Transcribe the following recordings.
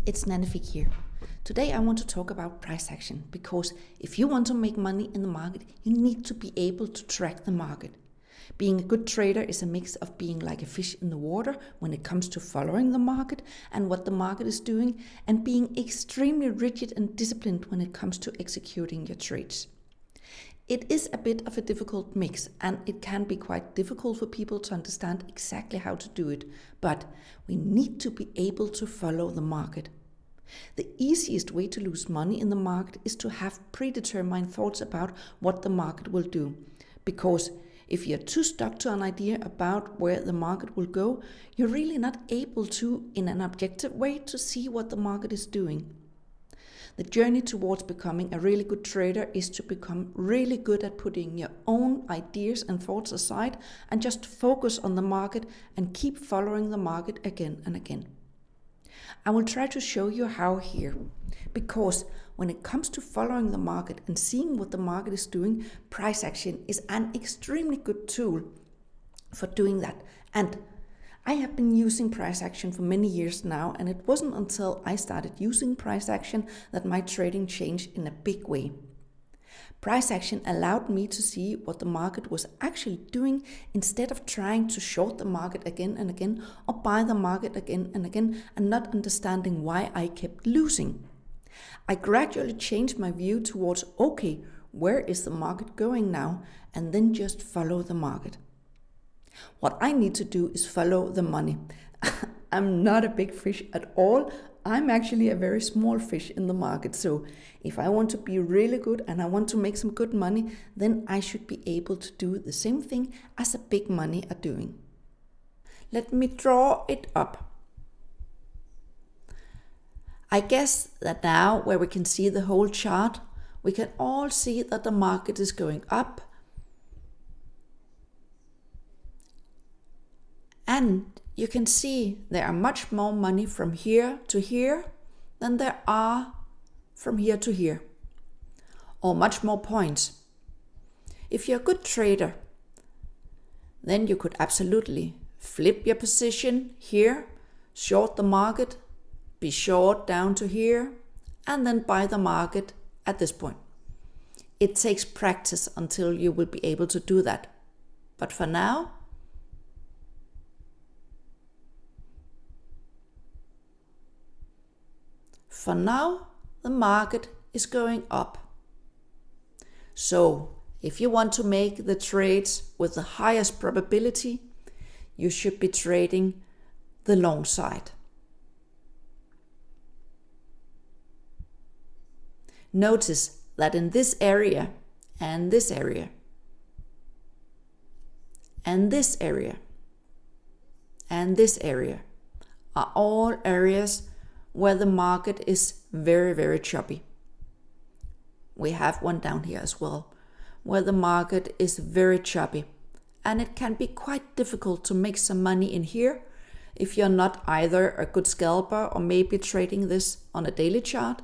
it's Nanifik here. Today I want to talk about price action because if you want to make money in the market, you need to be able to track the market. Being a good trader is a mix of being like a fish in the water when it comes to following the market and what the market is doing, and being extremely rigid and disciplined when it comes to executing your trades. It is a bit of a difficult mix, and it can be quite difficult for people to understand exactly how to do it, but we need to be able to follow the market. The easiest way to lose money in the market is to have predetermined thoughts about what the market will do, because if you're too stuck to an idea about where the market will go, you're really not able to, in an objective way, to see what the market is doing. The journey towards becoming a really good trader is to become really good at putting your own ideas and thoughts aside and just focus on the market and keep following the market again and again. I will try to show you how here, because when it comes to following the market and seeing what the market is doing, price action is an extremely good tool for doing that. And I have been using price action for many years now, and it wasn't until I started using price action that my trading changed in a big way. Price action allowed me to see what the market was actually doing instead of trying to short the market again and again or buy the market again and not understanding why I kept losing. I gradually changed my view towards, okay, where is the market going now? And then just follow the market. What I need to do is follow the money. I'm not a big fish at all. I'm actually a very small fish in the market. So if I want to be really good and I want to make some good money, then I should be able to do the same thing as a big money are doing. Let me draw it up. I guess that now where we can see the whole chart, we can all see that the market is going up. And you can see there are much more money from here to here than there are from here to here, or much more points. If you're a good trader, then you could absolutely flip your position here, short the market, be short down to here, and then buy the market at this point. It takes practice until you will be able to do that. But for now, the market is going up. So if you want to make the trades with the highest probability, you should be trading the long side. Notice that in this area and this area and this area and this area are all areas where the market is very, very choppy. We have one down here as well, where the market is very choppy, and it can be quite difficult to make some money in here if you're not either a good scalper or maybe trading this on a daily chart.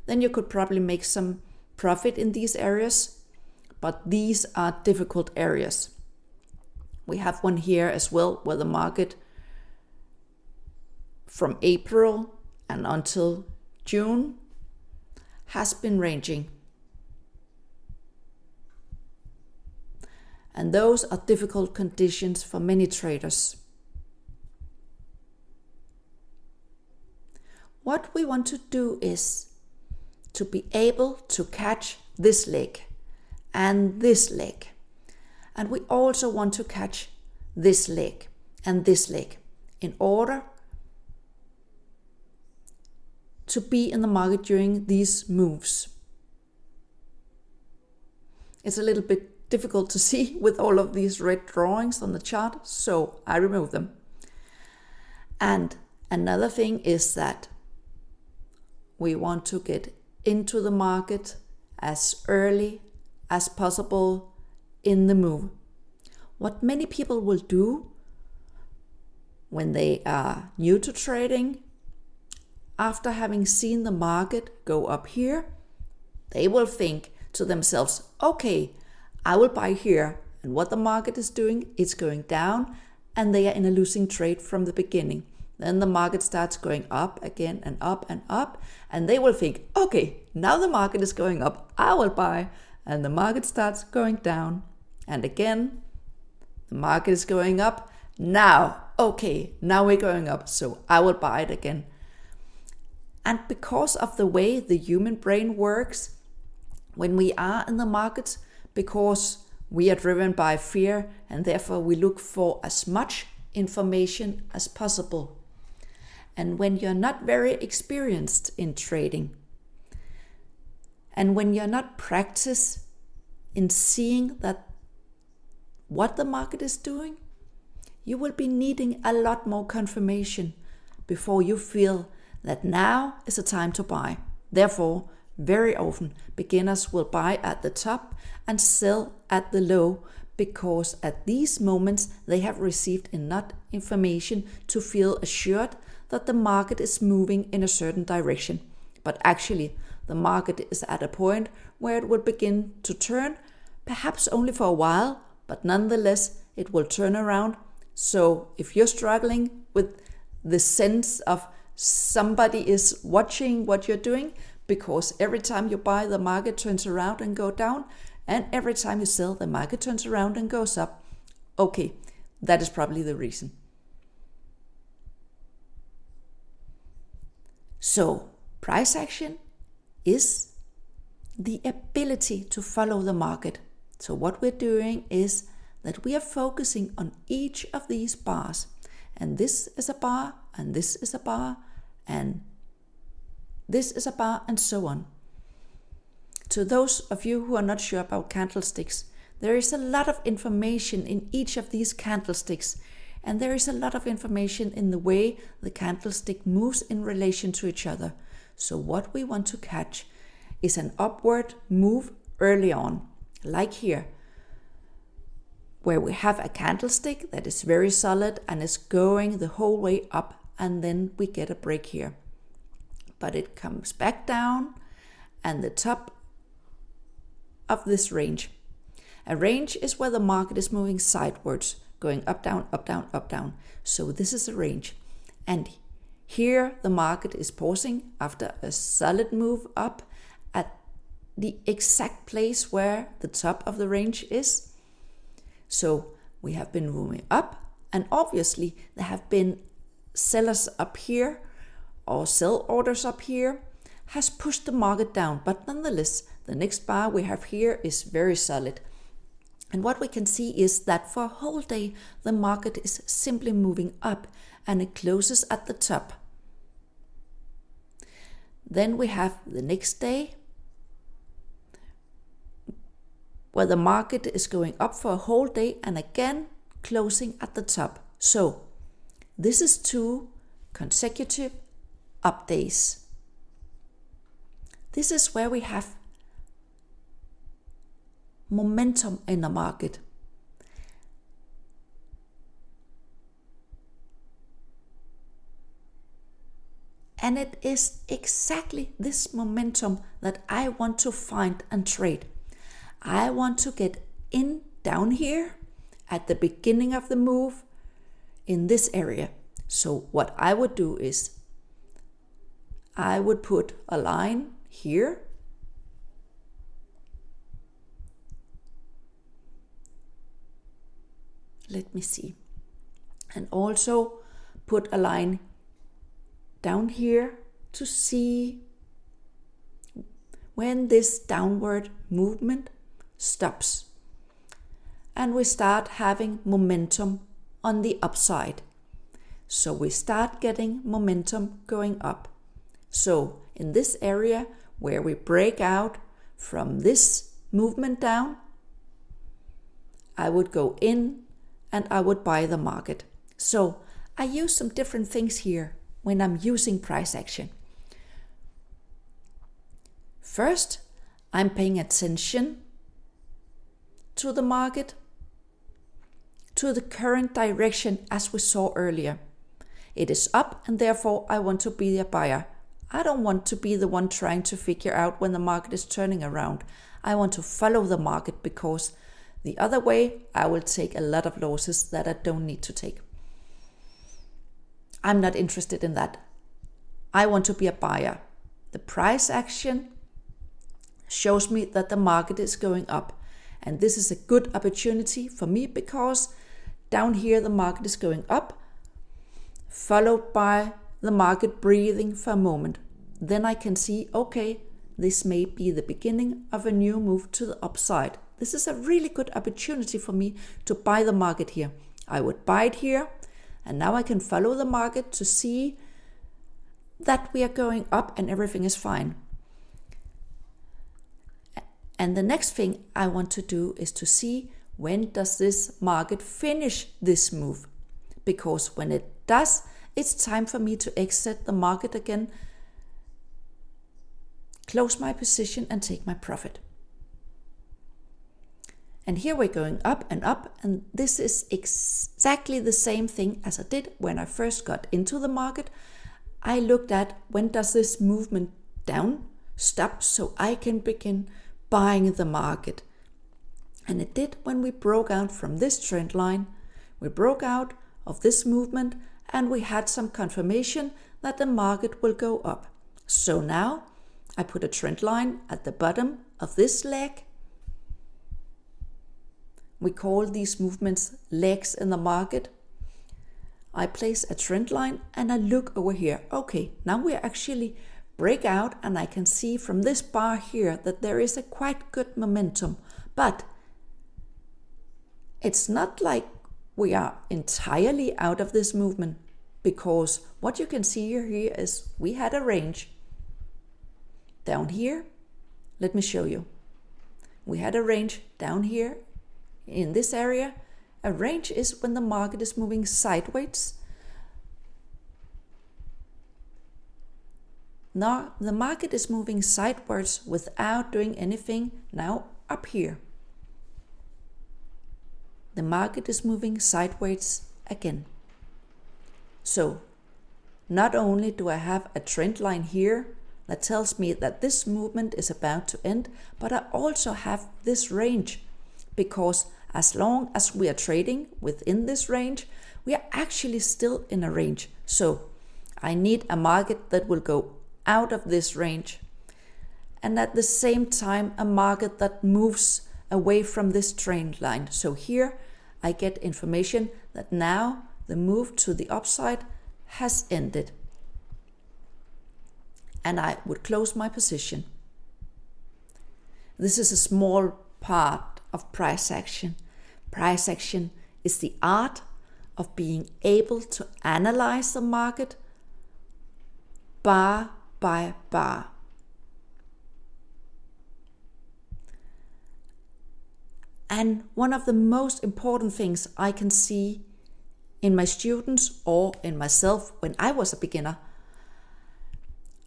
Then you could probably make some profit in these areas, but these are difficult areas. We have one here as well where the market from April and until June has been ranging. And those are difficult conditions for many traders. What we want to do is to be able to catch this leg and this leg. And we also want to catch this leg and this leg in order to be in the market during these moves. It's a little bit difficult to see with all of these red drawings on the chart, so I remove them. And another thing is that we want to get into the market as early as possible in the move. What many people will do when they are new to trading, after having seen the market go up here, they will think to themselves, okay, I will buy here, and what the market is doing, it's going down, and they are in a losing trade from the beginning. Then the market starts going up again and up and up. And they will think, okay, now the market is going up, I will buy. And the market starts going down. And again, the market is going up. Now, okay, now we're going up, so I will buy it again. And because of the way the human brain works, when we are in the markets, because we are driven by fear and therefore we look for as much information as possible. And when you're not very experienced in trading, and when you're not practiced in seeing that what the market is doing, you will be needing a lot more confirmation before you feel that now is the time to buy. Therefore, very often beginners will buy at the top and sell at the low, because at these moments they have received enough information to feel assured that the market is moving in a certain direction. But actually, the market is at a point where it will begin to turn, perhaps only for a while, but nonetheless it will turn around. So if you're struggling with the sense of somebody is watching what you're doing, because every time you buy, the market turns around and go down, and every time you sell, the market turns around and goes up. Okay, that is probably the reason. So, price action is the ability to follow the market. So what we're doing is that we are focusing on each of these bars. And this is a bar, and this is a bar, and this is a bar, and so on. To those of you who are not sure about candlesticks, there is a lot of information in each of these candlesticks, and there is a lot of information in the way the candlestick moves in relation to each other. So what we want to catch is an upward move early on, like here, where we have a candlestick that is very solid and is going the whole way up, and then we get a break here. But it comes back down, and the top of this range. A range is where the market is moving sidewards, going up, down, up, down, up, down. So this is a range. And here the market is pausing after a solid move up at the exact place where the top of the range is. So we have been moving up, and obviously there have been sellers up here or sell orders up here has pushed the market down. But nonetheless, the next bar we have here is very solid. And what we can see is that for a whole day, the market is simply moving up, and it closes at the top. Then we have the next day, where the market is going up for a whole day and again closing at the top. So this is 2 consecutive up days. This is where we have momentum in the market. And it is exactly this momentum that I want to find and trade. I want to get in down here at the beginning of the move in this area. So what I would do is I would put a line here. Let me see. And also put a line down here to see when this downward movement stops and we start having momentum on the upside. So we start getting momentum going up. So in this area where we break out from this movement down, I would go in and I would buy the market. So I use some different things here when I'm using price action. First, I'm paying attention to the market, to the current direction as we saw earlier. It is up, and therefore I want to be a buyer. I don't want to be the one trying to figure out when the market is turning around. I want to follow the market, because the other way I will take a lot of losses that I don't need to take. I'm not interested in that. I want to be a buyer. The price action shows me that the market is going up. And this is a good opportunity for me because down here the market is going up, followed by the market breathing for a moment. Then I can see, okay, this may be the beginning of a new move to the upside. This is a really good opportunity for me to buy the market here. I would buy it here, and now I can follow the market to see that we are going up and everything is fine. And the next thing I want to do is to see when does this market finish this move. Because when it does, it's time for me to exit the market again, close my position and take my profit. And here we're going up, and this is exactly the same thing as I did when I first got into the market. I looked at when does this movement down stop so I can begin buying the market. And it did when we broke out from this trend line. We broke out of this movement and we had some confirmation that the market will go up. So now I put a trend line at the bottom of this leg. We call these movements legs in the market. I place a trend line and I look over here. Okay, now we actually break out and I can see from this bar here that there is a quite good momentum. But it's not like we are entirely out of this movement, because what you can see here is we had a range. Down here, let me show you. We had a range down here in this area. A range is when the market is moving sideways. Now the market is moving sideways without doing anything. Now up here, the market is moving sideways again. So not only do I have a trend line here that tells me that this movement is about to end, but I also have this range, because as long as we are trading within this range, we are actually still in a range. So I need a market that will go out of this range, and at the same time a market that moves away from this trend line. So here I get information that now the move to the upside has ended, and I would close my position. This is a small part of price action. Price action is the art of being able to analyze the market bar by bar. And one of the most important things I can see in my students or in myself when I was a beginner,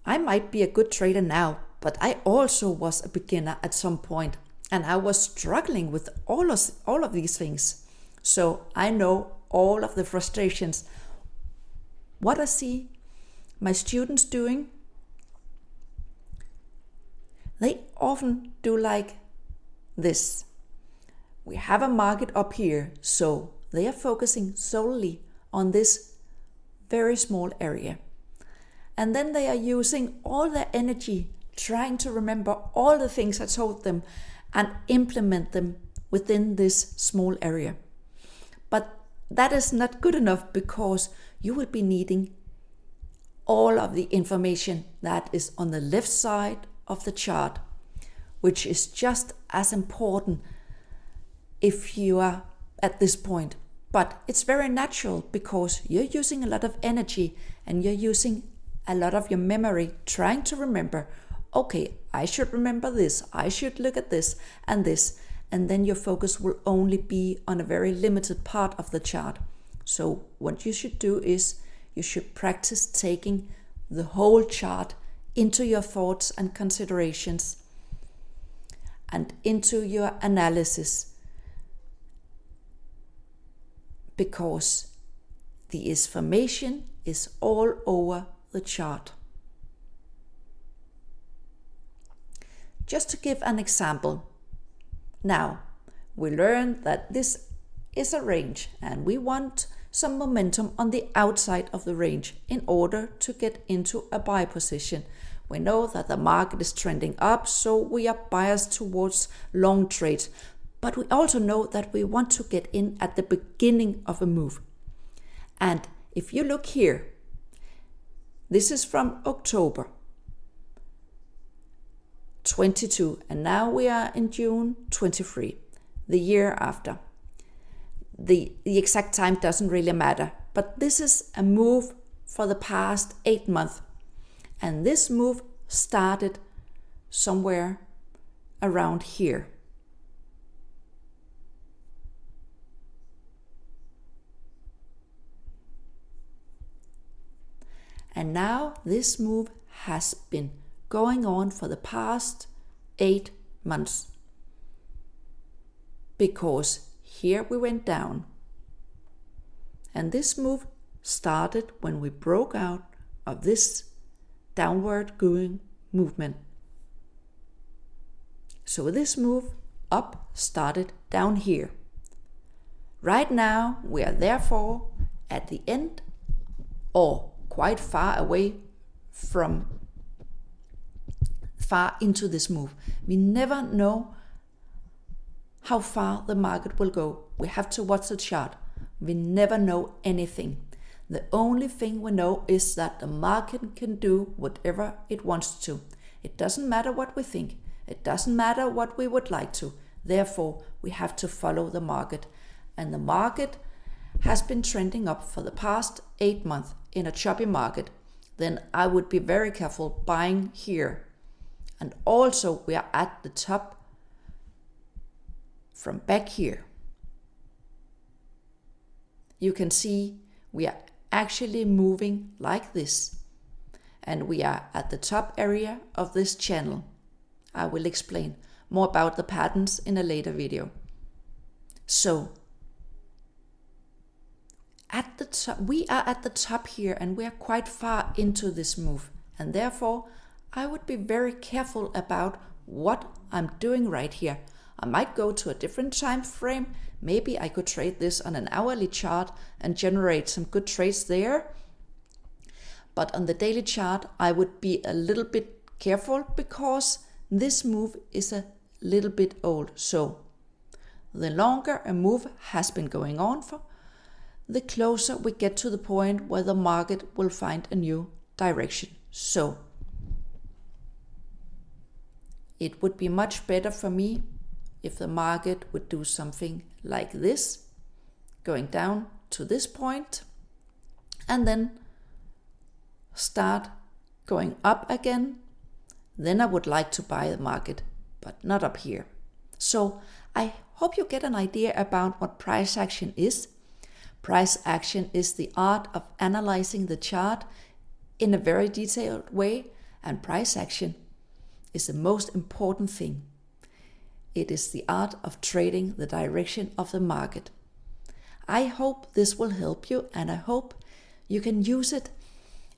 I might be a good trader now, but I also was a beginner at some point, and I was struggling with all of these things. So I know all of the frustrations. What I see my students doing, they often do like this. We have a market up here, so they are focusing solely on this very small area. And then they are using all their energy trying to remember all the things I told them and implement them within this small area. But that is not good enough, because you will be needing all of the information that is on the left side of the chart, which is just as important if you are at this point. But it's very natural, because you're using a lot of energy and you're using a lot of your memory trying to remember, okay, I should remember this, I should look at this, and then your focus will only be on a very limited part of the chart. So what you should do is you should practice taking the whole chart into your thoughts and considerations and into your analysis, because the information is all over the chart. Just to give an example, now we learned that this is a range and we want some momentum on the outside of the range in order to get into a buy position. We know that the market is trending up, so we are biased towards long trades. But we also know that we want to get in at the beginning of a move. And if you look here, this is from October 22, and now we are in June 23, the year after. The exact time doesn't really matter, but this is a move for the past 8 months. And this move started somewhere around here. And now this move has been going on for the past 8 months. Because here we went down. And this move started when we broke out of this downward going movement. So this move up started down here. Right now we are therefore at the end, or quite far away from far into this move. We never know how far the market will go. We have to watch the chart. We never know anything. The only thing we know is that the market can do whatever it wants to. It doesn't matter what we think. It doesn't matter what we would like to. Therefore, we have to follow the market. And the market has been trending up for the past 8 months in a choppy market. Then I would be very careful buying here. And also we are at the top from back here. You can see we are actually moving like this. And we are at the top area of this channel. I will explain more about the patterns in a later video. So, at the top, we are at the top here and we are quite far into this move. And therefore, I would be very careful about what I'm doing right here. I might go to a different time frame. Maybe I could trade this on an hourly chart and generate some good trades there. But on the daily chart, I would be a little bit careful because this move is a little bit old. So the longer a move has been going on for, the closer we get to the point where the market will find a new direction. So it would be much better for me if the market would do something like this, going down to this point, and then start going up again. Then I would like to buy the market, but not up here. So I hope you get an idea about what price action is. Price action is the art of analyzing the chart in a very detailed way, and price action is the most important thing. It is the art of trading the direction of the market. I hope this will help you, and I hope you can use it,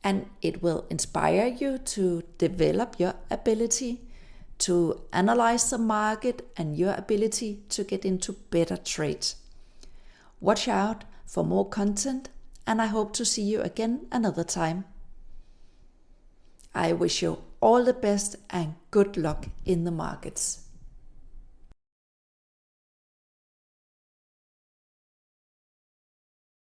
and it will inspire you to develop your ability to analyze the market and your ability to get into better trades. Watch out for more content, and I hope to see you again another time. I wish you all the best and good luck in the markets.